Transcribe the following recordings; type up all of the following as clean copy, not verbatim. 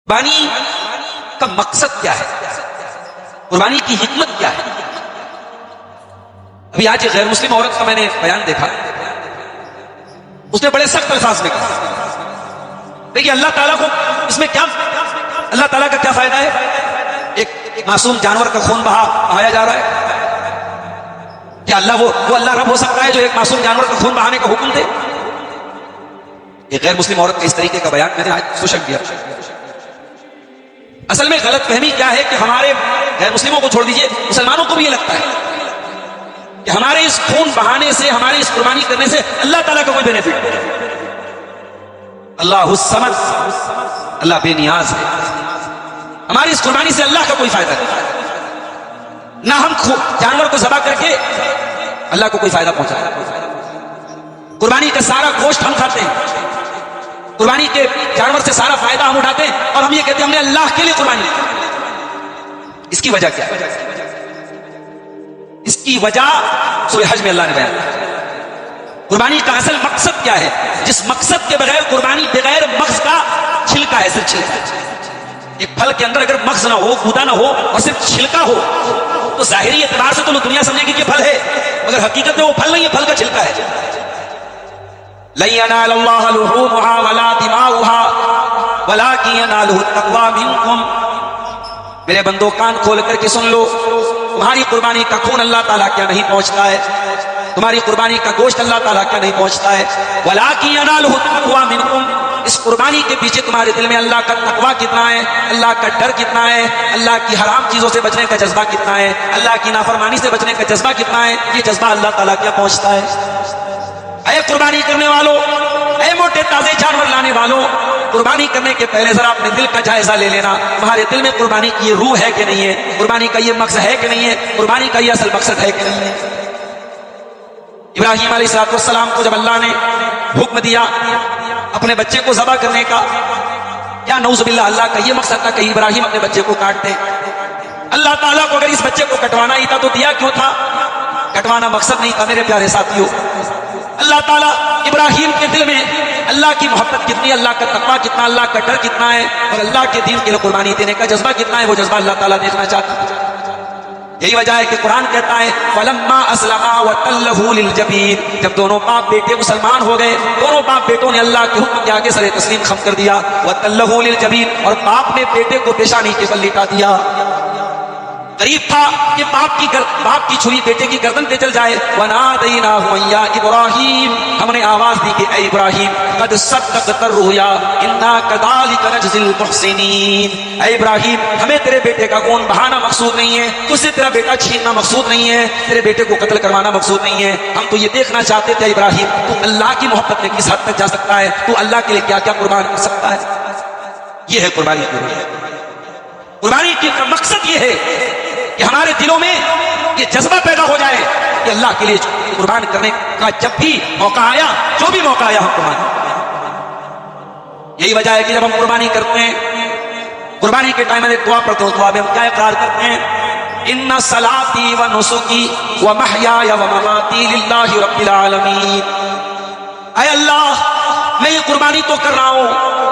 قربانی کا مقصد کیا ہے؟ قربانی کی حکمت کیا ہے؟ ابھی آج ایک غیر مسلم عورت کا میں نے بیان دیکھا، اس نے بڑے سخت الفاظ میں کہا دیکھیے اللہ تعالیٰ کو اس میں کیا، اللہ تعالیٰ کا کیا فائدہ ہے؟ ایک معصوم جانور کا خون بہایا جا رہا ہے، کیا اللہ وہ اللہ رب ہو سکتا ہے جو ایک معصوم جانور کا خون بہانے کا حکم دے؟ ایک غیر مسلم عورت کے اس طریقے کا بیان میں نے آج سوشل کیا۔ اصل میں غلط فہمی کیا ہے کہ ہمارے غیر مسلموں کو چھوڑ دیجئے، مسلمانوں کو بھی یہ لگتا ہے کہ ہمارے اس خون بہانے سے، ہمارے اس قربانی کرنے سے اللہ تعالیٰ کا کوئی بینیفٹ نہیں۔ اللہ الصمد، اللہ بے نیاز ہے، ہماری اس قربانی سے اللہ کا کوئی فائدہ نہیں، نہ ہم جانور کو ذبح کر کے اللہ کو کوئی فائدہ پہنچاتا۔ قربانی کا سارا گوشت ہم کھاتے ہیں، قربانی کے جانور سے سارا فائدہ ہم اٹھاتے ہیں، اور ہم یہ کہتے ہیں ہم نے اللہ کے لیے قربانی کی۔ اس کی وجہ کیا ہے؟ اس کی وجہ سورہ حج میں اللہ نے بیان کیا۔ قربانی کا اصل مقصد کیا ہے؟ جس مقصد کے بغیر قربانی بغیر مغز کا چھلکا ہے، صرف چھلکا۔ ایک پھل کے اندر اگر مغز نہ ہو، گودا نہ ہو، اور صرف چھلکا ہو تو ظاہری اعتبار سے تو دنیا سمجھے گی کہ پھل ہے، مگر حقیقت میں وہ پھل نہیں ہے، پھل کا چھلکا ہے۔ لَن يَنَالَ اللَّهَ لُحُومُهَا وَلَا دِمَاؤُهَا وَلَٰكِن يَنَالُهُ التَّقْوَىٰ مِنكُمْ۔ میرے بندو کان کھول کر کے سن لو، تمہاری قربانی کا خون اللہ تعالیٰ کیا نہیں پہنچتا ہے، تمہاری قربانی کا گوشت اللہ تعالیٰ کیا نہیں پہنچتا ہے، وَلَٰكِن يَنَالُهُ التَّقْوَىٰ مِنكُمْ۔ اس قربانی کے پیچھے تمہارے دل میں اللہ کا تقویٰ کتنا ہے، اللہ کا ڈر کتنا ہے، اللہ کی حرام چیزوں سے بچنے کا جذبہ کتنا ہے، اللہ کی نافرمانی سے بچنے کا جذبہ کتنا ہے، یہ جذبہ اللہ تعالیٰ کیا پہنچتا ہے۔ اے قربانی کرنے والوں، اے موٹے تازے جانور لانے والوں، قربانی کرنے کے پہلے ذرا اپنے دل کا جائزہ لے لینا، تمہارے دل میں قربانی کی یہ روح ہے کہ نہیں ہے، قربانی کا یہ مقصد ہے کہ نہیں ہے، قربانی کا یہ اصل مقصد ہے کہ نہیں ہے۔ ابراہیم علیہ السلام کو جب اللہ نے حکم دیا اپنے بچے کو ذبح کرنے کا، یا نعوذ باللہ اللہ کا یہ مقصد تھا کہ ابراہیم اپنے بچے کو کاٹ دے؟ اللہ تعالیٰ کو اگر اس بچے کو کٹوانا ہی تھا تو دیا کیوں تھا؟ کٹوانا مقصد نہیں تھا میرے پیارے ساتھیوں۔ اللہ تعالیٰ ابراہیم کے دل میں اللہ کی محبت کتنی، اللہ کا تقویٰ کتنا، اللہ کا ڈر کتنا ہے، اور اللہ کے دین کے لیے قربانی دینے کا جذبہ کتنا ہے، وہ جذبہ اللہ تعالیٰ دیکھنا چاہتا ہے۔ یہی وجہ ہے کہ قرآن کہتا ہے فَلَمَّا أَسْلَمَا وَتَلَّهُ لِلْجَبِينِ، جب دونوں باپ بیٹے مسلمان ہو گئے، دونوں باپ بیٹوں نے اللہ کے حکم کے آگے سر تسلیم خم کر دیا، وَتَلَّهُ لِلْجَبِينِ، اور باپ نے بیٹے کو پیشانی کے بل لٹا دیا۔ قریب تھا کہ باپ کی چھری بیٹے کی گردن پہ چل جائے۔ وَنَادَيْنَاهُ يَا إِبْرَاهِيمُ، ہم نے آواز دی کہ اے ابراہیم، قَدْ صَدَّقْتَ الرُّؤْيَا إِنَّا كَذَلِكَ نَجْزِي الْمُحْسِنِينَ۔ اے ابراہیم، ہمیں تیرے بیٹے کا خون بہانا مقصود نہیں ہے، تجھ سے تیرا بیٹا چھیننا مقصود نہیں ہے، تیرے بیٹے کو قتل کروانا مقصود نہیں ہے، ہم تو یہ دیکھنا چاہتے تھے ابراہیم تو اللہ کی محبت میں کس حد تک جا سکتا ہے، تو اللہ کے لیے کیا کیا قربان کر سکتا ہے۔ یہ ہے قربانی کی روح۔ قربانی کا مقصد یہ ہے کہ ہمارے دلوں میں یہ جذبہ پیدا ہو جائے کہ اللہ کے لیے قربان کرنے کا جب بھی موقع آیا، جو بھی موقع آیا ہم قربانی۔ یہی وجہ ہے کہ جب ہم قربانی کرتے ہیں، قربانی کے ٹائم میں دعا پڑھتے ہیں، دعا میں ہم کیا اقرار کرتے ہیں؟ ان صلاتی و نسکی و محیای و مماتی للہ رب العالمین۔ اے اللہ، میں یہ قربانی تو کر رہا ہوں،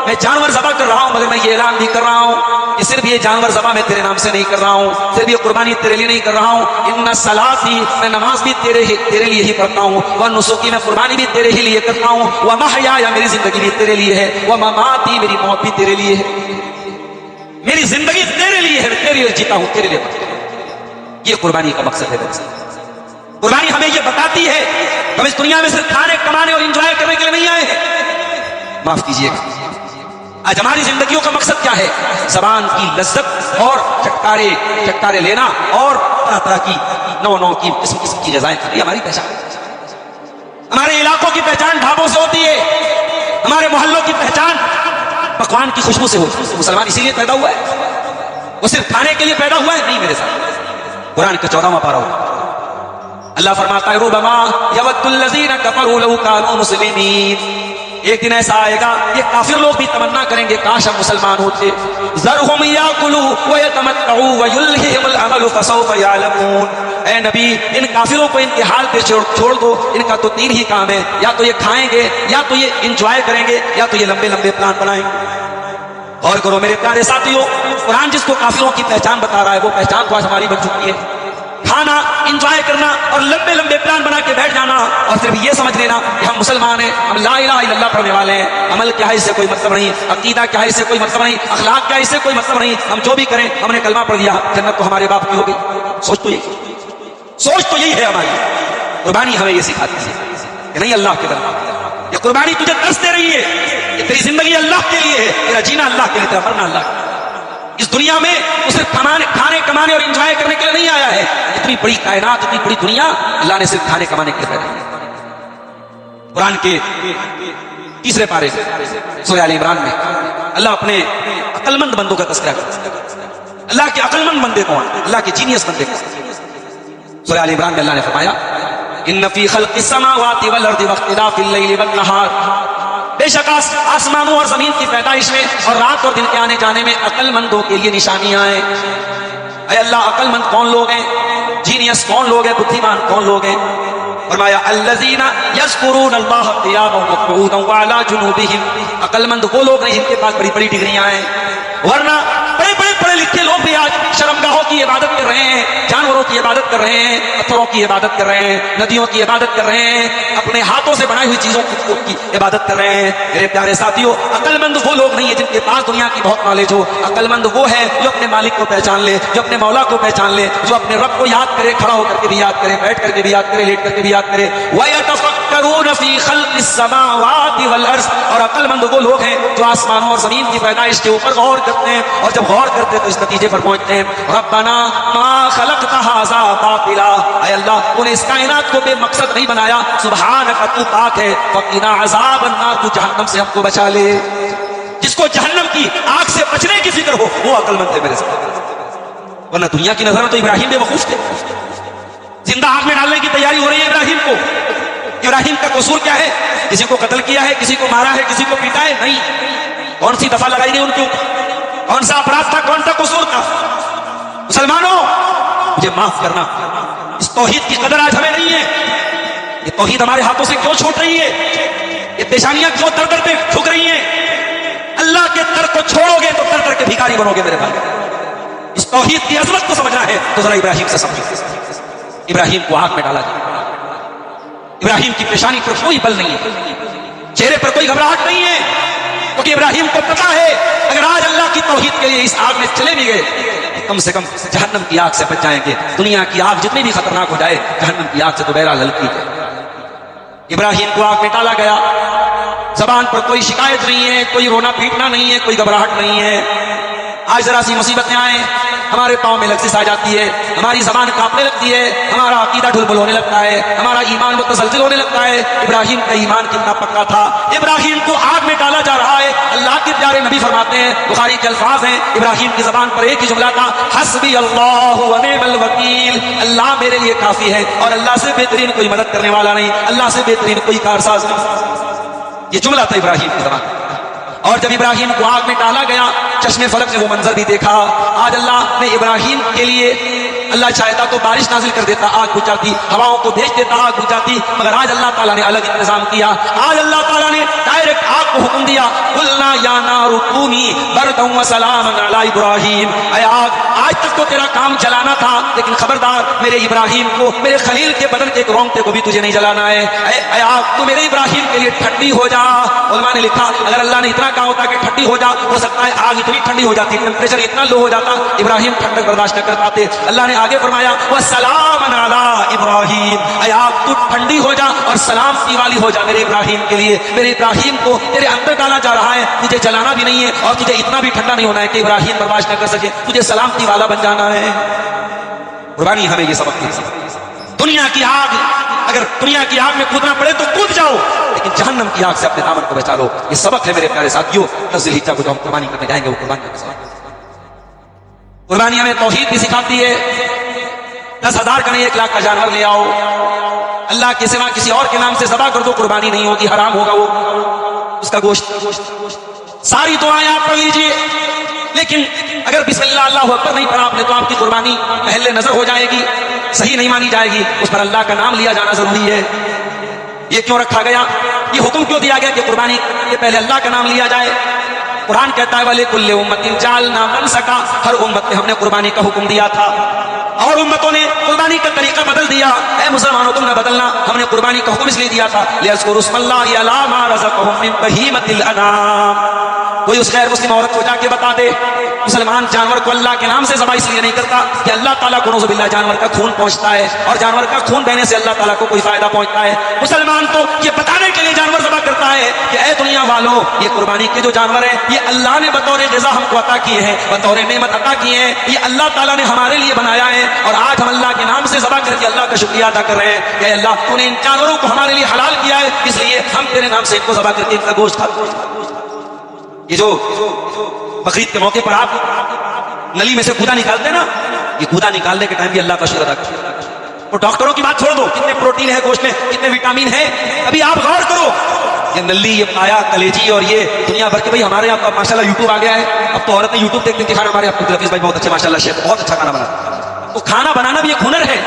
میں جانور ذبح کر رہا ہوں، مگر میں یہ اعلان بھی کر رہا ہوں کہ صرف یہ جانور ذبح میں تیرے نام سے نہیں کر رہا ہوں، صرف یہ قربانی تیرے لیے نہیں کر رہا ہوں۔ ان صلاتی، میں نماز بھی تیرے لیے ہی پڑھتا ہوں، و نسکی، میں قربانی بھی تیرے ہی لیے کرتا ہوں، و محیای، میری زندگی بھی تیرے لیے ہے، و مماتی، میری موت بھی تیرے لیے ہے، میری زندگی تیرے لیے ہے، تیرے لیے جیتا ہوں، تیرے لیے مرتا ہوں۔ یہ قربانی کا مقصد ہے۔ قربانی ہمیں یہ بتاتی ہے ہم اس دنیا میں صرف کھانے کمانے اور انجوائے کرنے کے لیے نہیں آئے ہیں۔ معاف کیجیے گا، آج ہماری زندگیوں کا مقصد کیا ہے؟ زبان کی لذت اور چٹکارے لینا، اور طرح طرح کی نو کی قسم کی غذائیں، یہ ہماری پہچان ہے۔ ہمارے علاقوں کی پہچان ڈھابوں سے ہوتی ہے، ہمارے محلوں کی پہچان پکوان کی خوشبو سے ہوتی ہے۔ مسلمان اسی لیے پیدا ہوا ہے، وہ صرف کھانے کے لیے پیدا ہوا ہے؟ نہیں میرے ساتھ۔ قرآن کا 14واں پارہ ہوتا ہے، اللہ فرماتا ہے ربما یود الذین کفروا لو کانوا مسلمین۔ ایک دن ایسا آئے گا یہ کافر لوگ بھی تمنا کریں گے کاش ہم مسلمان ہوتے۔ ذرہم یاکلوا ویتمتعوا ویلہہم الامل فسوف یعلمون۔ اے نبی، ان کافروں کو ان کے حال پہ چھوڑ دو، ان کا تو تین ہی کام ہے، یا تو یہ کھائیں گے، یا تو یہ انجوائے کریں گے، یا تو یہ لمبے لمبے پلان بنائیں گے۔ اور کرو میرے پیارے ساتھیوں، قرآن جس کو کافروں کی پہچان بتا رہا ہے وہ پہچان تو آج ہماری بن چکی ہے۔ کھانا، انجوائے کرنا اور لمبے لمبے پلان بنا کے بیٹھ جانا اور صرف یہ سمجھ لینا کہ ہم مسلمان ہیں، ہم لا الہ الا اللہ پڑھنے والے ہیں، عمل کیا ہے اس سے کوئی مطلب نہیں، عقیدہ کیا ہے اس سے کوئی مطلب نہیں، اخلاق کیا ہے اس سے کوئی مطلب نہیں، ہم جو بھی کریں ہم نے کلمہ پڑھ دیا جنت تو ہمارے باپ کی ہو گئی۔ سوچ تو یہی ہے ہماری۔ قربانی ہمیں یہ سکھاتی ہے کہ نہیں، اللہ کے دربار یہ قربانی تجھے درس دے رہی ہے کہ تیری زندگی اللہ کے لیے ہے، تیرا جینا اللہ کے لیے، تیرا مرنا اللہ کے لیے۔ اس دنیا میں تو صرف کھانے کمانے اور انجوائے کرنے کے لیے نہیں آیا ہے۔ اتنی بڑی کائنات، اتنی بڑی دنیا اللہ نے صرف کھانے کمانے کے لیے پیدا کی۔ قرآن کے تیسرے پارے سورہ آل عمران میں اللہ اپنے عقل مند بندوں کا تذکرہ کرتا ہے۔ اللہ کے عقل مند بندے کون؟ اللہ کے جینیس بندے کون؟ سورہ آل عمران میں اللہ نے فرمایا ان فی خلق السماوات والارض واختلاف اللیل والنہار، بے شک آسمانوں اور زمین کی پیدائش میں اور رات اور دن کے آنے جانے میں عقل مندوں کے لیے نشانیاں ہیں۔ اے اللہ، عقل مند کون لوگ ہیں؟ جینیس کون لوگ ہیں؟ بدھیمان کون لوگ ہیں؟ فرمایا الذین یذکرون اللہ قیاما وقعودا وعلی جنوبہم، عقل مند وہ لوگ ہیں جن کے پاس بڑی بڑی ڈگریاں ہیں، ورنہ بڑے بڑے پڑھے لکھے لوگ بھی آج شرمگاہوں کی عبادت کر رہے ہیں، جانوروں کی عبادت کر رہے ہیں، پتھروں کی عبادت کر رہے ہیں، ندیوں کی عبادت کر رہے ہیں، اپنے ہاتھوں سے بنائی ہوئی چیزوں کی عبادت کر رہے ہیں۔ میرے پیارے ساتھیوں، عقل مند وہ لوگ نہیں ہیں جن کے پاس دنیا کی بہت نالج ہو، عقل مند وہ ہے جو اپنے مالک کو پہچان لے، جو اپنے مولا کو پہچان لے، جو اپنے رب کو یاد کرے، کھڑا ہو کر کے بھی یاد کرے، بیٹھ کر کے بھی یاد کرے، لیٹ کر کے بھی یاد کرے۔ وَيَتَفَكَّرُونَ فِي خَلْقِ السَّمَاوَاتِ وَالْأَرْضِ، اور عقل مند وہ لوگ ہیں جو آسمانوں اور زمین کی پیدائش کے اوپر غور کرتے ہیں، اور جب غور کرتے ہیں تو اس نتیجے پر پہنچتے ہیں ربنا ما خلقت ھذا باطلا، اے اللہ تو نے اس کائنات کو بے مقصد نہیں بنایا، سبحانک تو پاک ہے، وقنا عذاب النار، تو جہنم سے ہم کو بچا لے۔ جس کو جہنم کی آگ سے بچنے کی فکر ہو وہ عقل مند ہے میرے ساتھ، ورنہ دنیا کی نظر میں تو ابراہیم بے وقوف تھے، زندہ آگ میں ڈالنے کی تیاری ہو رہی ہے ابراہیم کو۔ ابراہیم کا قصور کیا ہے؟ کسی کو قتل کیا ہے، کسی کو مارا ہے، کسی کو پیٹا ہے؟ نہیں۔ کون سی دفعہ لگائی گئی ان کے اوپر؟ کون سا اپرادھ تھا؟ کون سا قصور تھا؟ مسلمانوں مجھے معاف کرنا، اس توحید کی قدر آج ہمیں نہیں ہے۔ یہ توحید ہمارے ہاتھوں سے کیوں چھوٹ رہی ہے؟ یہ پیشانیاں کیوں در در پہ جھک رہی ہیں؟ اللہ کے در کو چھوڑو گے تو در در کے بھیکاری بنو گے میرے بھائی۔ اس توحید کی عظمت کو سمجھنا ہے تو ذرا ابراہیم سے سمجھو۔ ابراہیم کو آگ میں ڈالا گیا، ابراہیم کی پیشانی پر کوئی بل نہیں ہے، چہرے پر کوئی گھبراہٹ نہیں ہے، کیونکہ ابراہیم کو پتا ہے اگر آج اللہ کی توحید کے لیے اس آگ میں چلے بھی گئے کم سے کم جہنم کی آگ سے بچ جائیں گے۔ دنیا کی آگ جتنی بھی خطرناک ہو جائے، جہنم کی آگ سے تو بہرحال ہلکی ہے۔ ابراہیم کو آگ میں ڈالا گیا، زبان پر کوئی شکایت نہیں ہے، کوئی رونا پیٹنا نہیں ہے، کوئی گھبراہٹ نہیں ہے۔ آج ذرا سی مصیبتیں آئیں ہمارے پاؤں میں لغزش آ جاتی ہے، ہماری زبان کانپنے لگتی ہے، ہمارا عقیدہ ڈھلمل ہونے لگتا ہے، ہمارا ایمان متزلزل ہونے لگتا ہے۔ ابراہیم کا ایمان کتنا پکا تھا، ابراہیم کو آگ میں ڈالا جا رہا ہے۔ اللہ کے پیارے نبی فرماتے ہیں، بخاری کے الفاظ ہیں، ابراہیم کی زبان پر ایک ہی جملہ تھا، حسبی اللہ و نعم الوکیل، اللہ میرے لیے کافی ہے اور اللہ سے بہترین کوئی مدد کرنے والا نہیں، اللہ سے بہترین کوئی کارساز نہیں۔ یہ جملہ تھا ابراہیم کی زبان۔ اور جب ابراہیم کو آگ میں ڈالا گیا، چشمے فلک نے وہ منظر بھی دیکھا۔ آج اللہ نے ابراہیم کے لیے، اللہ چاہتا تو بارش نازل کر دیتا، آگ بجھ جاتی، ہواؤں کو بھیج دیتا، آگ بجھ جاتی، مگر آج اللہ تعالیٰ نے الگ انتظام کیا۔ آج اللہ تعالیٰ نے ڈائریکٹ آگ کو حکم دیا، قلنا یا نار کونی بردا وسلاما علی ابراہیم، اے آگ آج تک تو تیرا کام جلانا تھا، لیکن خبردار میرے ابراہیم کو، میرے خلیل کے بدن کے ایک رونگٹے کو بھی تجھے نہیں جلانا ہے۔ اے آگ تو میرے ابراہیم کے لیے ٹھنڈی ہو جا۔ علماء نے لکھا اگر اللہ نے اتنا کہا ہوتا کہ ٹھنڈی ہو جا، ہو سکتا ہے آگ اتنی ٹھنڈی ہو جاتی، ٹیمپریچر اتنا لو ہو جاتا، ابراہیم ٹھنڈک برداشت نہ کر پاتے۔ اللہ نے آگے فرمایا وسلام علی ابراہیم، اے آگ تو ٹھنڈی ہو جا اور سلامتی والی ہو جا میرے ابراہیم کے لیے۔ میرے ابراہیم کو تیرے اندر ڈالا جا رہا ہے، تجھے جلانا بھی نہیں ہے اور تجھے اتنا بھی ٹھنڈا نہیں ہونا ہے کہ ابراہیم برداشت نہ کر سکے، تجھے سلامتی والا بن جانا ہے۔ قربانی ہمیں یہ سبق دیتی ہے، دنیا کی آگ، اگر دنیا کی آگ میں کودنا پڑے تو کود جاؤ، لیکن جہنم کی آگ سے اپنے دامن کو بچا لو۔ یہ سبق ہے میرے پیارے ساتھیوں۔ ذی الحجہ کو جو ہم قربانی کرنے جائیں گے وہ قربانی کا سبق۔ قربانی ہمیں توحید بھی سکھاتی ہے۔ 10,000 کا نہیں 1,00,000 کا جانور لے آؤ، اللہ کے سوا کسی اور کے نام سے ذبح کر دو، قربانی نہیں ہوگی، حرام ہوگا وہ اس کا گوشت۔ ساری دعائیں آپ پڑھ لیجئے، لیکن اگر بسم اللہ اللہ اکبر نہیں پڑھا آپ نے تو آپ کی قربانی محل نظر ہو جائے گی، صحیح نہیں مانی جائے گی۔ اس پر اللہ کا نام لیا جانا ضروری ہے۔ یہ کیوں رکھا گیا؟ یہ حکم کیوں دیا گیا کہ قربانی کے پہلے اللہ کا نام لیا جائے؟ قرآن کہتا ہے وَلِكُلِّ أُمَّةٍ جَعَلْنَا مَنْسَكًا، ہر امت میں ہم نے قربانی کا حکم دیا تھا، اور امتوں نے قربانی کا طریقہ بدل دیا. اے مسلمانوں تم نے بدلنا، ہم نے قربانی کا حکم اس لیے دیا تھا لِيَذْكُرُوا اسْمَ اللَّهِ عَلَىٰ مَا رَزَقَهُم مِّن بَهِيمَةِ الْأَنْعَامِ. کوئی اس غیر مسلم عورت کو جا کے بتا دے مسلمان جانور کو اللہ کے نام سے ذبح اس لیے نہیں کرتا کہ اللہ تعالیٰ کو نعوذ باللہ جانور کا خون پہنچتا ہے، اور جانور کا خون بہنے سے اللہ تعالیٰ کو کوئی فائدہ پہنچتا ہے. مسلمان تو یہ بتانے کے لیے جانور ذبح کرتا ہے کہ اے دنیا والوں، یہ قربانی کے جو جانور ہیں یہ اللہ نے بطور غذا ہم کو عطا کیے ہیں، بطور نعمت عطا کیے ہیں، یہ اللہ تعالیٰ نے ہمارے لیے بنایا ہے، اور آج ہم اللہ کے نام سے ذبح کر کے اللہ کا شکریہ ادا کر رہے ہیں کہ اے اللہ تو نے ان جانوروں کو ہمارے لیے حلال کیا ہے، اس لیے ہم تیرے نام سے ان کو ذبح کر کے ان کا گوشت کھاتے ہیں. یہ جو بقرعید کے موقع پر آپ نلی میں سے گودا نکالتے ہیں نا، یہ گودا نکالنے کے ٹائم بھی اللہ کا شکر ادا کرتے ہیں. اور ڈاکٹروں کی بات چھوڑ دو، کتنے پروٹین ہے گوشت میں، کتنے وٹامن ہے، ابھی آپ غور کرو. یہ نلی، یہ پایا، کلیجی اور یہ دنیا بھر کے، بھائی ہمارے یہاں ماشاءاللہ یوٹیوب آ گیا ہے، اب تو عورتیں یوٹیوب دیکھتے ہیں. کھانا ہمارے عبد الحفیظ بھائی بہت اچھے ماشاءاللہ شیف، بہت اچھا کھانا بناتے ہیں. تو کھانا بنانا بھی ایک ہنر ہے.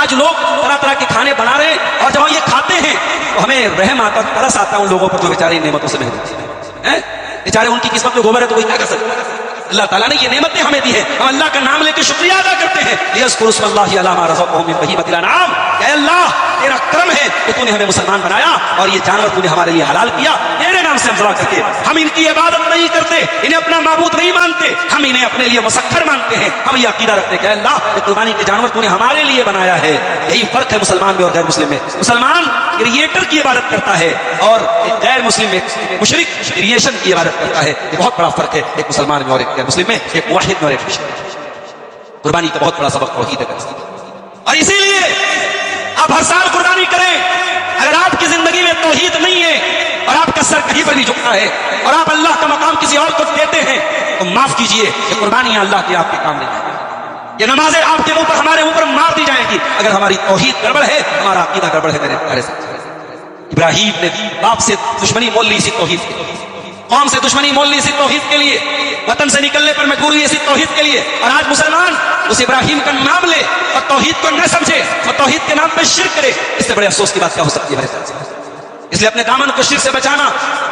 آج لوگ طرح طرح کے کھانے بنا رہے ہیں، اور جب ہم یہ کھاتے ہیں تو ہمیں رحم آتا، ترس آتا ہے ان لوگوں پر جو بیچارے ان نعمتوں سے محروم ہیں. بیچارے ان کی قسمت میں گوبر ہے تو کوئی کیا کر سکتا ہے. اللہ تعالیٰ نے یہ نعمتیں ہمیں دی ہیں، ہم اللہ کا نام لے کے شکریہ ادا کرتے ہیں. لِيَذْكُرُوا اسْمَ اللَّهِ عَلَىٰ مَا رَزَقَهُم مِّن بَهِيمَةِ الْأَنْعَامِ. اے اللہ تیرا کرم ہے کہ تو نے ہمیں مسلمان بنایا، اور یہ جانور تو نے ہمارے لیے حلال کیا، تیرے نام سے ہم ذبح کر کے. ہم ان کی عبادت نہیں کرتے، انہیں اپنا معبود نہیں مانتے، ہم انہیں اپنے لیے مسخر مانتے ہیں. ہم یہ عقیدہ رکھتے ہیں کہ اے اللہ یہ قربانی کے جانور تو نے ہمارے لیے بنایا ہے. یہی فرق ہے مسلمان میں اور غیر مسلم میں. مسلمان کریٹر کی عبادت کرتا ہے، اور غیر مسلم میں مشرک کریشن کی عبادت کرتا ہے. یہ بہت بڑا فرق ہے ایک مسلمان میں اور ایک غیر مسلم میں، ایک موحد میں اور ایک مشرک. قربانی کا بہت بڑا سبق توحید ہے. اور اسی لیے آپ ہر سال قربانی کریں. اگر آپ کی زندگی میں توحید نہیں ہے اور آپ کا سر کہیں پر بھی جھکتا ہے اور آپ اللہ کا مقام کسی اور کو دیتے ہیں تو معاف کیجئے کہ قربانیاں اللہ کے آپ کے کام نہیں آئیں. یہ نمازیں آپ کے اوپر ہمارے اوپر مار دی جائیں گی اگر ہماری توحید گڑبڑ ہے، ہمارا عقیدہ گڑبڑ ہے. میرے پیارے ساتھ، ابراہیم نے باپ سے دشمنی مول لی اسی توحید کے لیے، قوم سے دشمنی مول لی اسی توحید کے لیے، وطن سے نکلنے پر مجبور ہوئی اسی توحید کے لیے. اور آج مسلمان اس ابراہیم کا نام لے اور توحید کو نہ سمجھے اور توحید کے نام پہ شرک کرے، اس سے بڑے افسوس کی بات کیا ہو سکتی ہے میرے ساتھ. اس لیے اپنے دامن کو شرک سے بچانا،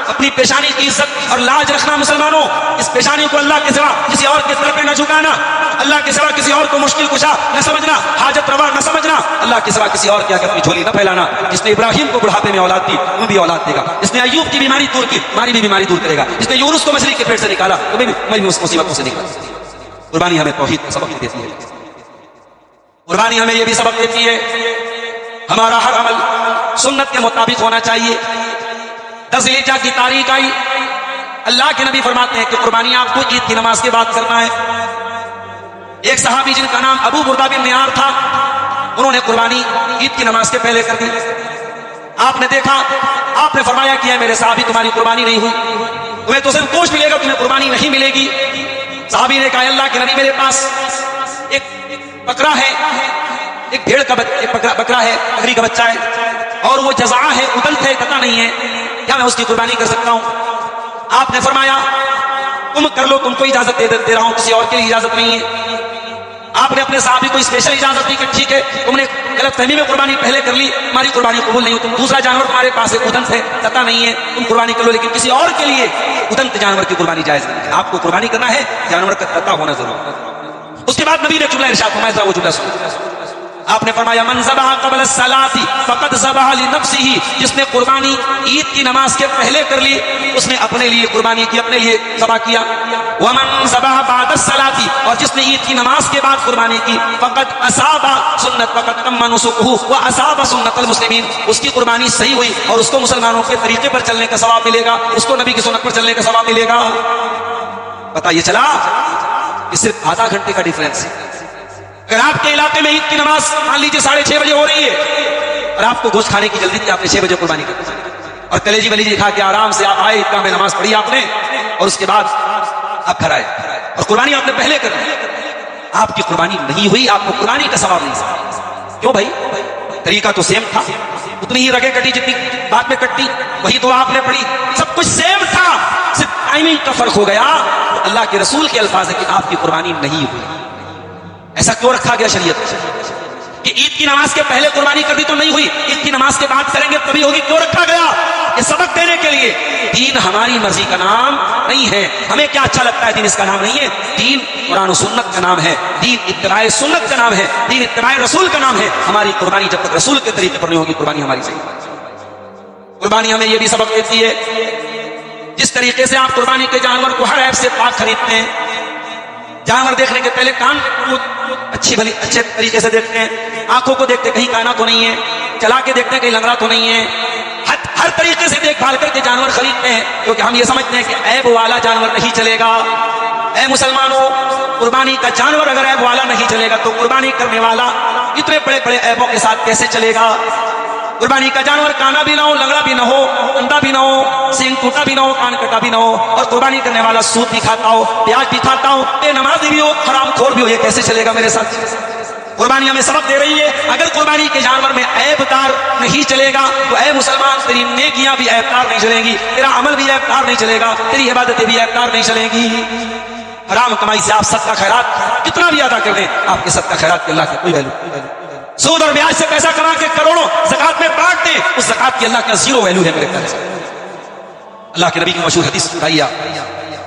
اپنی پیشانی کی عزت اور لاج رکھنا. مسلمانوں اس پیشانی کو اللہ کے سوا کسی اور کی طرف نہ جھکانا، اللہ کے سوا کسی اور کو مشکل کشا نہ سمجھنا، حاجت روا نہ سمجھنا، اللہ کے سوا کسی اور کی آگے اپنی جھولی نہ پھیلانا. جس نے ابراہیم کو بڑھاپے میں اولاد دی وہ بھی اولاد دے گا. جس نے ایوب کی بیماری دور کی ہماری بھی بیماری دور کرے گا. جس نے یونس کو مچھلی کے پیٹ سے نکالا تو بھی اس مصیبتوں سے نکالا. قربانی ہمیں توحید کا سبق دیتی ہے. قربانی ہمیں یہ بھی سبق دیتی ہے ہمارا ہر عمل سنت کے مطابق ہونا چاہیے. 10 ذی الحجہ کی تاریخ آئی، اللہ کے نبی فرماتے ہیں کہ قربانی آپ کو عید کی نماز کے بعد کرنا ہے. ایک صحابی جن کا نام ابو بردہ بن نیار تھا، انہوں نے قربانی عید کی نماز کے پہلے کر دی. آپ نے دیکھا، آپ نے فرمایا کہ میرے صحابی تمہاری قربانی نہیں ہوئی، تمہیں تو صرف گوشت ملے گا، تمہیں قربانی نہیں ملے گی. صحابی نے کہا اللہ کے نبی میرے پاس ایک بکرا ہے، ایک بھیڑ کا بکرا ہے، بکری کا بچہ ہے، اور وہ جزع ہے، ادنت ہے، قطع نہیں ہے، کیا میں اس کی قربانی کر سکتا ہوں؟ آپ نے فرمایا تم کر لو، تم کو اجازت دے رہا ہوں، کسی اور کے لیے اجازت نہیں ہے. آپ نے اپنے صحابی کو اسپیشل اجازت دی کہ ٹھیک ہے تم نے غلط فہمی میں قربانی پہلے کر لی، ہماری قربانی قبول نہیں ہو، تم دوسرا جانور تمہارے پاس ہے، ادنت ہے، قطع نہیں ہے، تم قربانی کر لو، لیکن کسی اور کے لیے ادنت جانور کی قربانی جائز نہیں ہے. آپ کو قربانی کرنا ہے، جانور کا قطع ہونا ضرور ہے. اس کے بعد نبی نے جملہ ارشاد فرمایا، وہ جملہ سنو. آپ نے فرمایا من ذبح قبل الصلاۃ فقد ذبح لنفسه، جس نے قربانی عید کی نماز کے پہلے کر لی اس نے اپنے لیے قربانی کی، اپنے لیے ذبح کیا. ومن ذبح بعد الصلاۃ، اور جس نے عید کی نماز کے بعد قربانی کی فقد اصاب سنت، فقد تم نسکہ واصاب سنت المسلمین، اس کی قربانی صحیح ہوئی اور اس کو مسلمانوں کے طریقے پر چلنے کا ثواب ملے گا، اس کو نبی کی سنت پر چلنے کا ثواب ملے گا. پتہ یہ چلا کہ صرف آدھا گھنٹے کا ڈیفرنس ہے. اگر آپ کے علاقے میں عید کی نماز مان لیجیے 6:30 بجے ہو رہی ہے اور آپ کو گوشت کھانے کی جلدی تھی، آپ نے 6 بجے قربانی کر دی اور کلیجی ولیجی کھا کے آرام سے آپ آئے، عیدگاہ میں نماز پڑھی آپ نے اور اس کے بعد آپ گھر آئے اور قربانی آپ نے پہلے کر دی، آپ کی قربانی نہیں ہوئی، آپ کو قربانی کا ثواب نہیں سکتا. کیوں بھائی؟ طریقہ تو سیم تھا، اتنی ہی رگیں کٹی جتنی بعد میں کٹتی، وہی تو آپ نے پڑھی، سب کچھ سیم تھا، صرف ٹائمنگ کا فرق ہو گیا. اللہ کے رسول کے الفاظ ہے کہ آپ کی قربانی نہیں ہوئی. ایسا کیوں رکھا گیا شریعت؟ کہ عید کی نماز کے پہلے قربانی کر دی تو نہیں ہوئی، عید کی نماز کے بعد کریں گے تبھی ہوگی، کیوں رکھا گیا؟ یہ سبق دینے کے لیے۔ دین ہماری مرضی کا نام نہیں ہے، ہمیں کیا اچھا لگتا ہے دین اس کا نام نہیں ہے، دین قرآن و سنت کا نام ہے، دین اتباع سنت کا نام ہے، دین اتباع رسول کا نام ہے۔ ہماری قربانی جب تک رسول کے طریقے پر نہیں ہوگی قربانی ہماری صحیح۔ قربانی ہمیں یہ بھی سبق دیتی ہے، جس طریقے سے آپ قربانی کے جانور کو ہر عیب سے پاک خریدتے ہیں، جانور دیکھنے کے پہلے کان اچھے طریقے سے دیکھتے ہیں، آنکھوں کو دیکھتے کہیں کانا تو نہیں ہے، چلا کے دیکھتے ہیں کہیں لنگڑا تو نہیں ہے، ہر طریقے سے دیکھ بھال کر کے جانور خریدتے ہیں، کیونکہ ہم یہ سمجھتے ہیں کہ عیب والا جانور نہیں چلے گا۔ اے مسلمانوں، قربانی کا جانور اگر عیب والا نہیں چلے گا تو قربانی کرنے والا اتنے بڑے بڑے عیبوں کے ساتھ کیسے چلے گا؟ قربانی کا جانور کانا بھی نہ ہو، لنگڑا بھی نہ ہو، اندھا بھی نہ ہو، سینگ ٹوٹا بھی نہ ہو، کان کٹا بھی نہ ہو، اور قربانی کرنے والا سود بھی کھاتا ہو، پیاز بھی کھاتا ہو، بے نمازی بھی ہو، حرام خور بھی ہو، یہ کیسے چلے گا میرے ساتھ؟ قربانی ہمیں سبق دے رہی ہے، اگر قربانی کے جانور میں عیب دار نہیں چلے گا تو اے مسلمان تیری نیکیاں بھی عیب دار نہیں چلیں گی، تیرا عمل بھی عیب دار نہیں چلے گا، تیری عبادتیں بھی عیب دار نہیں چلیں گی۔ حرام کمائی سے آپ صدقہ خیرات کتنا بھی ادا کر دیں، آپ کے صدقہ خیرات کے اللہ کے کوئی ویلو۔ سود اور بیاج سے پیسہ کما کے کروڑوں زکات میں بانٹ دیں، اس زکات کی اللہ کا زیرو ویلو ہے میرے خیال سے۔ اللہ کے نبی کی مشہور حدیث سنائیے،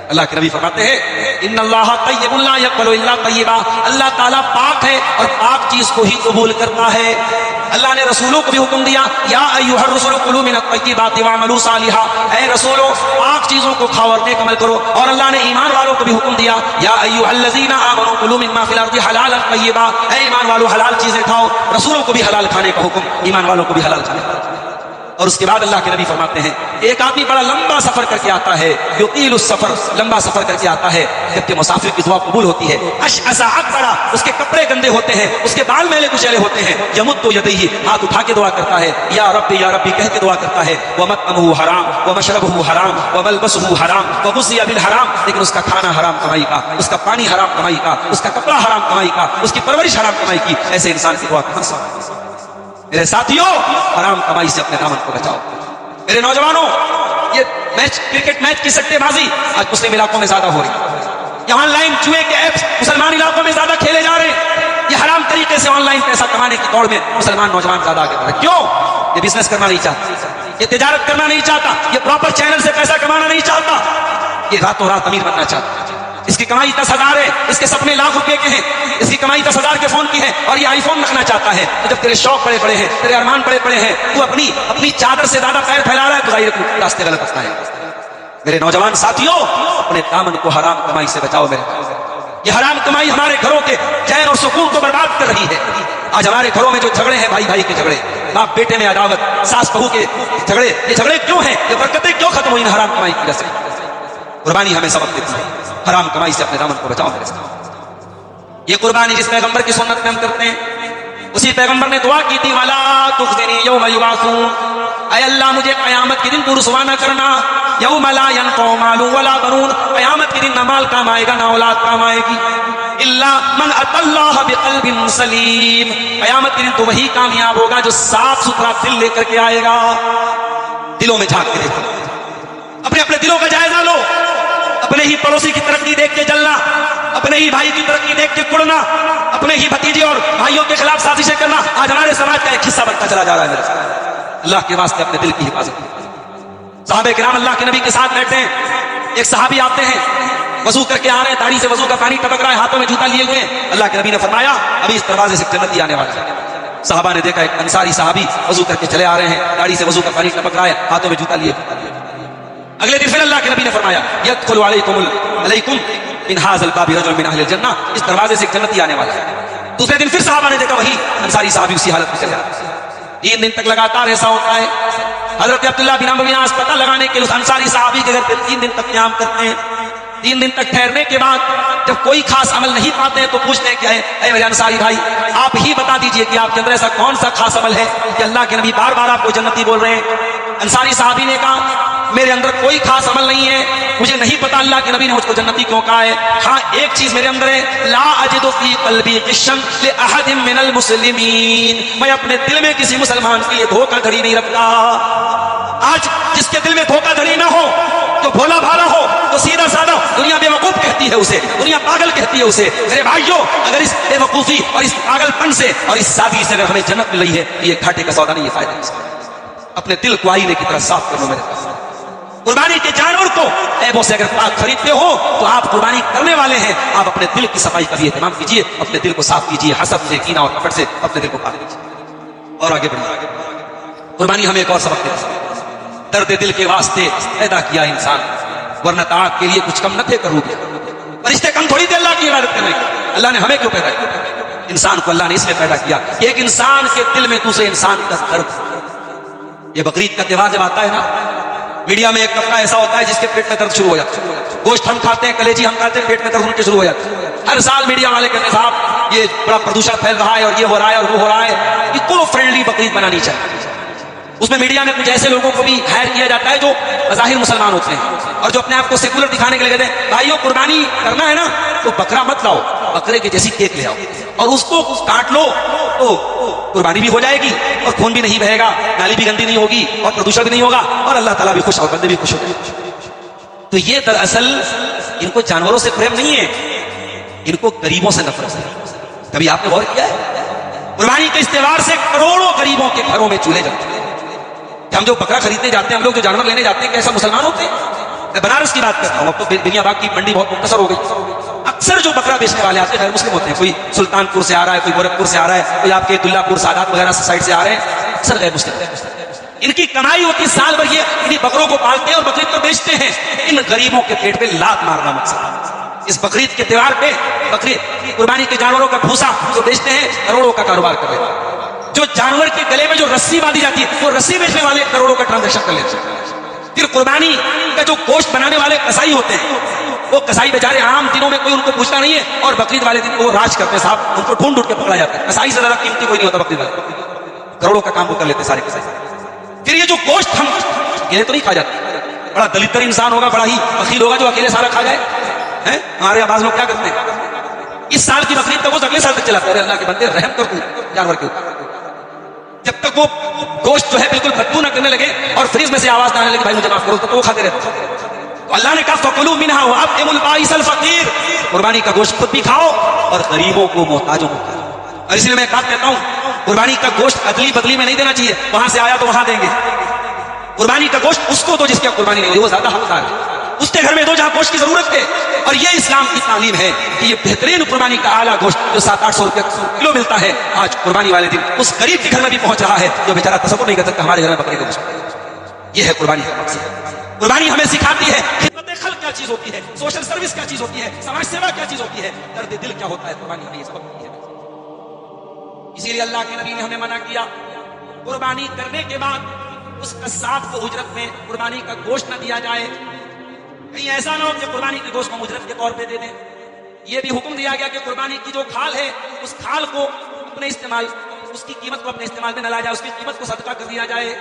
اللہ کے نبی فرماتے ہیں ان اللہ طیب لا یقبل الا طیبا، اللہ تعالیٰ پاک ہے اور پاک چیز کو ہی قبول کرتا ہے۔ اللہ نے رسولوں کو بھی حکم دیا یا ایھا الرسل کلوا من الطیبات واعملوا صالحا، اے رسولوں پاک چیزوں کو کھاؤ اور نیک عمل کرو۔ اور اللہ نے ایمان والوں کو بھی حکم دیا یا ایھا الذین آمنوا کلوا مما فی الارض حلالا طیبا، اے ایمان والو حلال چیزیں کھاؤ۔ رسولوں کو بھی حلال کھانے کا حکم، ایمان والوں کو بھی حلال کھانے کا حکم۔ اور اس کے بعد اللہ کے نبی فرماتے ہیں ایک آدمی بڑا لمبا سفر کر کے آتا ہے، یطیل السفر، لمبا سفر کر کے آتا ہے، جبکہ مسافر کی دعا قبول ہوتی ہے، اشعث اکبر، اس کے کپڑے گندے ہوتے ہیں، اس کے بال میلے کچیلے ہوتے ہیں، یمد یدیہ، ہاتھ اٹھا کے دعا کرتا ہے، یا ربی کہہ کے دعا کرتا ہے، ومطعمہ حرام ومشربہ حرام وملبسہ حرام وغذی بالحرام، لیکن اس کا کھانا حرام کمائی کا، اس کا پانی حرام کمائی کا، اس کا کپڑا حرام کمائی کا، اس کی پرورش حرام کمائی کی، ایسے انسان کی دعا کہاں سے؟ میرے ساتھیوں، حرام کمائی سے اپنے دامن کو بچاؤ۔ میرے نوجوانوں، یہ میچ، کرکٹ میچ کی سٹے بازی آج مسلم علاقوں میں زیادہ ہو رہی ہے، یہ آن لائن جوئے کے ایپس مسلمان علاقوں میں زیادہ کھیلے جا رہے ہیں، یہ حرام طریقے سے آن لائن پیسہ کمانے کی دوڑ میں مسلمان نوجوان زیادہ آگے بڑھ رہے ہیں۔ کیوں؟ یہ بزنس کرنا نہیں چاہتا، یہ تجارت کرنا نہیں چاہتا، یہ پراپر چینل سے پیسہ کمانا نہیں چاہتا، یہ راتوں رات امیر بننا چاہتا۔ اس کی کمائی 10,000 ہے، اس کے سپنے لاکھ روپے کے ہیں، اس کی کمائی 10,000 کے فون کی ہے اور یہ آئی فون رکھنا چاہتا ہے۔ تو جب تیرے شوق بڑے بڑے ہیں، تیرے ارمان بڑے بڑے ہیں، تو اپنی چادر سے زیادہ پیر پھیلا رہا ہے، تو ظاہر ہے تو راستے غلط اپنا ہے۔ میرے نوجوان ساتھیوں، اپنے دامن کو حرام کمائی سے بچاؤ۔ میرے یہ حرام کمائی ہمارے گھروں کے چین اور سکون کو برباد کر رہی ہے۔ آج ہمارے گھروں میں جو جھگڑے ہیں، بھائی بھائی کے جھگڑے، باپ بیٹے میں عداوت، ساس بہو کے جھگڑے، یہ جھگڑے کیوں ہیں؟ یہ برکتیں کیوں ختم ہوئی ان حرام کمائی کی وجہ سے؟ قربانی ہمیں سبق دیتی ہے، حرام کمائی سے اپنے دامن کو بچاؤ میرے ساتھ۔ یہ قربانی جس پیغمبر کی سنت میں ہم کرتے ہیں، اسی پیغمبر نے دعا کی تھی وَلَا تُخْزِنِي يَوْمَ يُبْعَثُونَ، اے اللہ مجھے قیامت کے دن تو رسوا نہ کرنا، یوم لا ينفع مال ولا بنون، قیامت کے دن نہ مال کام آئے گا نہ اولاد کام آئے گی، الا من اتى الله بقلب سلیم، قیامت کے دن تو وہی کامیاب ہوگا جو صاف ستھرا دل لے کر کے آئے گا۔ دلوں میں جھانک کے دیکھو، اپنے دلوں کا جائزہ لو، اپنے ہی پڑوسی کی ترقی دیکھ کے جلنا، اپنے ہی بھائی کی ترقی دیکھ کے کڑنا، اپنے ہی بھتیجے اور بھائیوں کے خلاف سازشیں کرنا آج ہمارے سماج کا ایک حصہ بنتا چلا جا رہا ہے میرے ساتھ۔ اللہ کے واسطے اپنے دل کی حفاظت۔ صحابہ کرام اللہ کے نبی کے ساتھ بیٹھتے ہیں، ایک صحابی آتے ہیں، وضو کر کے آ رہے ہیں، داڑھی سے وضو کا پانی ٹپک رہا ہے، ہاتھوں میں جوتا لیے ہوئے ہیں۔ اللہ کے نبی نے فرمایا ابھی اس دروازے سے جنتی آنے والا ہے۔ صحابہ نے دیکھا ایک انصاری صحابی وضو کر کے چلے آ رہے ہیں، داڑھی سے وضو کا پانی ٹپک رہا ہے، ہاتھوں میں جوتا لیے۔ اگلے دن پھر اللہ کے نبی نے فرمایا یدخل علیکم من هذا الباب رجل من اہل الجنہ، اس دروازے سے ایک جنتی آنے والا ہے۔ دوسرے دن پھر صحابہ نے دیکھا وہی انصاری صحابی اسی حالت میں چلے آ رہا ہے۔ 3 دن تک لگاتار ایسا ہوتا ہے۔ حضرت عبداللہ بن عمرو بن عاص پتہ لگانے کے لیے اس انصاری صحابی کے گھر پہ 3 دن تک قیام کرتے ہیں۔ 3 دن تک ٹھہرنے کے بعد جب کوئی خاص عمل نہیں پاتے ہیں تو پوچھتے ہیں کہ اے میرے انصاری بھائی آپ ہی بتا دیجئے کہ آپ کے اندر ایسا کون سا خاص عمل ہے کہ اللہ کے نبی بار بار آپ کو جنتی بول رہے ہیں۔ انصاری صحابی نے کہا میرے اندر کوئی خاص عمل نہیں ہے, مجھے نہیں پتا اللہ کے نبی نے مجھ کو جنتی کیوں کہا ہے. ہاں ایک چیز میرے اندر ہے, لا اجد فی قلبی غشا لاحد من المسلمین, میں اپنے دل میں کسی مسلمان کے لیے دھوکہ دھڑی نہیں رکھتا. آج جس کے دل میں دھوکہ دھڑی نہ ہو, تو بھولا بھالا ہو, تو سیدھا سادہ, دنیا بے وقوف کہتی ہے اسے, دنیا پاگل کہتی ہے اسے. میرے بھائیوں, اگر اس بے وقوفی اور اس پاگل پن سے اور اس سادگی سے اگر ہمیں جنت مل رہی ہے, یہ گھاٹے کا سودا نہیں, یہ فائدہ نہیں. اپنے دل کو آئینے کی طرح صاف کر لو میرے پاس. قربانی کے جانور کو عیبوں سے اگر پاک خریدتے ہو تو آپ قربانی کرنے والے ہیں. آپ اپنے دل کی صفائی کا بھی اہتمام کیجیے, اپنے دل کو صاف کیجیے, حسد سے, کینہ اور کپٹ سے اپنے دل کو پاک کیجیے اور آگے بڑھیے. قربانی ہمیں ایک اور سبق دیتا ہے, درد دل کے واسطے پیدا کیا انسان, ورنہ طاعت کے لیے کچھ کم نہ تھے کرو گے. فرشتے کم تھوڑی تھے اللہ کی عبادت کرنے کے. اللہ نے ہمیں کیوں پیدا کیا؟ انسان کو اللہ نے اس لیے پیدا کیا کہ ایک انسان کے دل میں دوسرے انسان کا درد. یہ بقرعید کا تہوار جب آتا ہے نا, میڈیا میں ایک طبقہ ایسا ہوتا ہے جس کے پیٹ میں درد شروع ہو جاتا ہے. گوشت ہم کھاتے ہیں, کلیجی ہم کھاتے ہیں, پیٹ میں درد ان کے شروع ہو جاتا ہے. ہر سال میڈیا والے کہتے ہیں صاحب یہ بڑا پردوشن پھیل رہا ہے اور یہ ہو رہا ہے اور وہ ہو رہا ہے. ایکو فرینڈلی بقرعید بنانی چاہیے. اس میں میڈیا میں کچھ ایسے لوگوں کو بھی ہائر کیا جاتا ہے جو بظاہر مسلمان ہوتے ہیں اور جو اپنے آپ کو سیکولر دکھانے کے لیے کہتے ہیں بھائیوں قربانی کرنا ہے نا تو بکرا مت لاؤ, بکرے کی جیسی کیک لے آؤ اور اس کو کاٹ لو تو قربانی بھی ہو جائے گی اور خون بھی نہیں بہے گا, نالی بھی گندی نہیں ہوگی اور پردوشن بھی نہیں ہوگا اور اللہ تعالیٰ بھی خوش اور بندے بھی خوش ہوتے ہیں. تو یہ دراصل ان کو جانوروں سے پریم نہیں ہے, ان کو غریبوں سے نفرت ہے. کبھی آپ نے غور کیا ہے قربانی کے اس تہوار سے کروڑوں غریبوں کے گھروں میں چولہے جلتے ہیں. ہم جو بکرا خریدنے جاتے ہیں, ہم لوگ جو جانور لینے جاتے ہیں, کیسا مسلمان ہوتے ہیں؟ میں بنارس کی بات کرتا ہوں, اب تو دنیا باغ کی منڈی بہت مختصر ہو گئی. اکثر جو بکرا بیچنے والے آتے ہیں غیر مسلم ہوتے ہیں. کوئی سلطان پور سے آ رہا ہے, کوئی گورکھپور سے آ رہا ہے, کوئی آپ کے دلہ پور سادات وغیرہ سائڈ سے آ رہے ہیں, اکثر غیر مسلم. ان کی کمائی ہوتی ہے سال بھر, یہ انہیں بکروں کو پالتے ہیں اور بقرعید کو بیچتے ہیں. ان غریبوں کے پیٹ پہ لات مارنا مقصد. اس بقرعید کے تہوار پہ بقرعید قربانی کے جانوروں کا بھوسا جو بیچتے ہیں, کروڑوں کا کاروبار کر رہے ہیں. جو جانور کے گلے میں جو رسی باندھی جاتی ہے وہ رسی بیچنے والے کروڑوں کا ٹرانزیکشن کر لیتے ہیں. پھر قربانی کا جو گوشت بنانے والے کسائی ہوتے ہیں, وہ کسائی بیچارے عام دنوں میں کوئی ان کو پوچھتا نہیں ہے اور بقرعید والے دن وہ راج کرتے ہیں صاحب, ان کو ڈھونڈ ڈھونڈ کے پکڑا جاتا ہے. کسائی سے زیادہ قیمتی کوئی نہیں ہوتا بقرعید والے, کروڑوں کا کام وہ کر لیتے سارے کسائی. پھر یہ جو گوشت ہم اکیلے تو نہیں کھا جاتے, بڑا دلتر انسان ہوگا, بڑا ہی بخیل ہوگا جو اکیلے سارا کھا جائے. ہمارے آواز لوگ کیا کرتے ہیں, اس سال کی بقرعید کا گوشت اگلے سال تک چلاتے ہیں. اللہ کے بندے رحم کر دوں جانور کے اوپر, جب تک وہ گوشت جو ہے بالکل بدبو نہ کرنے لگے اور فریج میں سے آواز نہ آنے لگے بھائی مجھے معاف کرو, تو وہ کھاتے رہتے. تو اللہ نے کہا فَكُلُوا مِنْهَا وَأَطْعِمُوا الْبَائِسَ الْفَقِيرَ, قربانی کا گوشت خود بھی کھاؤ اور غریبوں کو محتاجوں کو کھاؤ. اور اس لیے میں ایک بات کہتا ہوں, قربانی کا گوشت ادلی بدلی میں نہیں دینا چاہیے, وہاں سے آیا تو وہاں دیں گے. قربانی کا گوشت اس کو دو جس کی قربانی نہیں ہوئی, وہ زیادہ حقدار ہے. اس کے گھر میں دو جہاں گوشت کی ضرورت ہے. اور یہ اسلام کی تعلیم ہے کہ یہ بہترین قربانی کا اعلیٰ گوشت جو 700-800 روپے کلو ملتا ہے, آج قربانی والے دن اس غریب کے گھر میں بھی پہنچ رہا ہے جو بیچارہ تصور نہیں کر سکتا ہمارے گھر میں بکرے کا گوشت. یہ ہے قربانی کا مقصد. قربانی ہمیں سکھاتی ہے خدمت خلق کیا چیز ہوتی ہے, سوشل سروس کیا چیز ہوتی ہے, سماج سیوا کیا چیز ہوتی ہے, درد دل کیا ہوتا ہے. قربانی ہمیں یہ سبق دیتی ہے. اسی لیے اللہ کے نبی نے ہمیں منع کیا قربانی کرنے کے بعد اس قصاب کو اجرت میں قربانی کا گوشت نہ دیا جائے. کہیں ایسا نہ ہو کہ قربانی کے گوشت کو اجرت کے طور پہ دے دیں. یہ بھی حکم دیا گیا کہ قربانی کی جو کھال ہے اس کھال کو اپنے استعمال, اس کی قیمت کو اپنے استعمال میں نہ لایا جائے, اس کی قیمت کو صدقہ کر دیا جائے.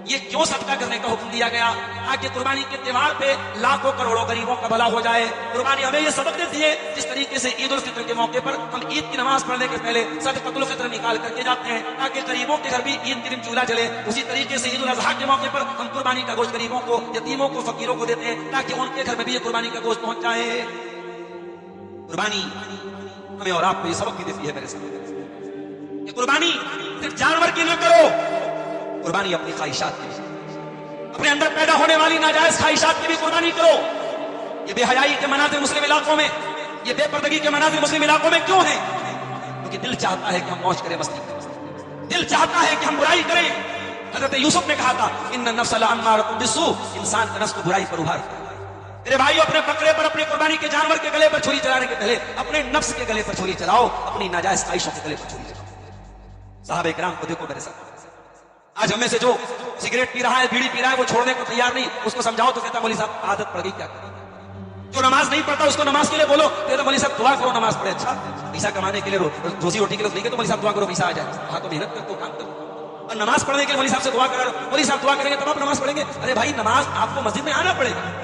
یہ کیوں صدقہ کرنے کا حکم دیا گیا؟ تاکہ قربانی کے تہوار پہ لاکھوں کروڑوں غریبوں کا بھلا ہو جائے. قربانی ہمیں یہ سبق دیتی ہے جس طریقے سے عید الفطر کے موقع پر ہم عید کی نماز پڑھنے کے پہلے صدقۃ الفطر نکال کر کے جاتے ہیں تاکہ غریبوں کے گھر بھی عید کے دن چولہا جلے. اسی طریقے سے عید الاضحیٰ کے موقع پر ہم قربانی کا گوشت غریبوں کو, یتیموں کو, فقیروں کو دیتے ہیں تاکہ ان کے گھر میں بھی یہ قربانی کا گوشت پہنچ جائے. قربانی ہمیں اور آپ کو یہ سبق بھی دیتی ہے میرے سامنے کہ قربانی صرف جانور کی نہ کرو, قربانی اپنی خواہشات کی, اپنے اندر پیدا ہونے والی ناجائز خواہشات کی بھی قربانی کرو. یہ بے حیائی کے مناظر مسلم علاقوں میں, یہ بے پردگی کے مناظر مسلم علاقوں میں کیوں ہیں؟ کیونکہ دل چاہتا ہے کہ ہم موج کریں, مستی کریں, دل چاہتا ہے کہ ہم برائی کریں. حضرت یوسف نے کہا تھا ان النفس لامارۃ بالسوء, انسان کا نفس کو برائی پر ابھارتا ہے. میرے بھائیو, اپنے بکرے پر, اپنے قربانی کے جانور کے گلے پر چھری چلانے کے پہلے اپنے نفس کے گلے پر چھری چلاؤ, اپنی ناجائز خواہشوں کے گلے پر چھری چلاؤ. صحابہ کرام کو دیکھو میرے ساتھ, آج ہم میں سے جو سگریٹ پی رہا ہے, بیڑی پی رہا ہے, وہ چھوڑنے کو تیار نہیں. اس کو سمجھاؤ تو کہتا مولوی صاحب عادت پڑ گئی, کیا کریں. جو نماز نہیں پڑھتا اس کو نماز کے لیے بولو, کہتا مولوی صاحب دعا کرو نماز پڑھے. اچھا پیسہ کمانے کے لیے, روزی روٹی کے لیے نہیں کہ تو مولوی صاحب دعا کرو پیسہ آ جائے. ہاں تو محنت کر, تو کام کر. اور نماز پڑھنے کے لیے مولوی صاحب سے دعا کرا رہا ہوں، مولوی صاحب دعا کریں گے تب آپ نماز پڑھیں گے. ارے بھائی نماز آپ کو مسجد میں آنا پڑے گا.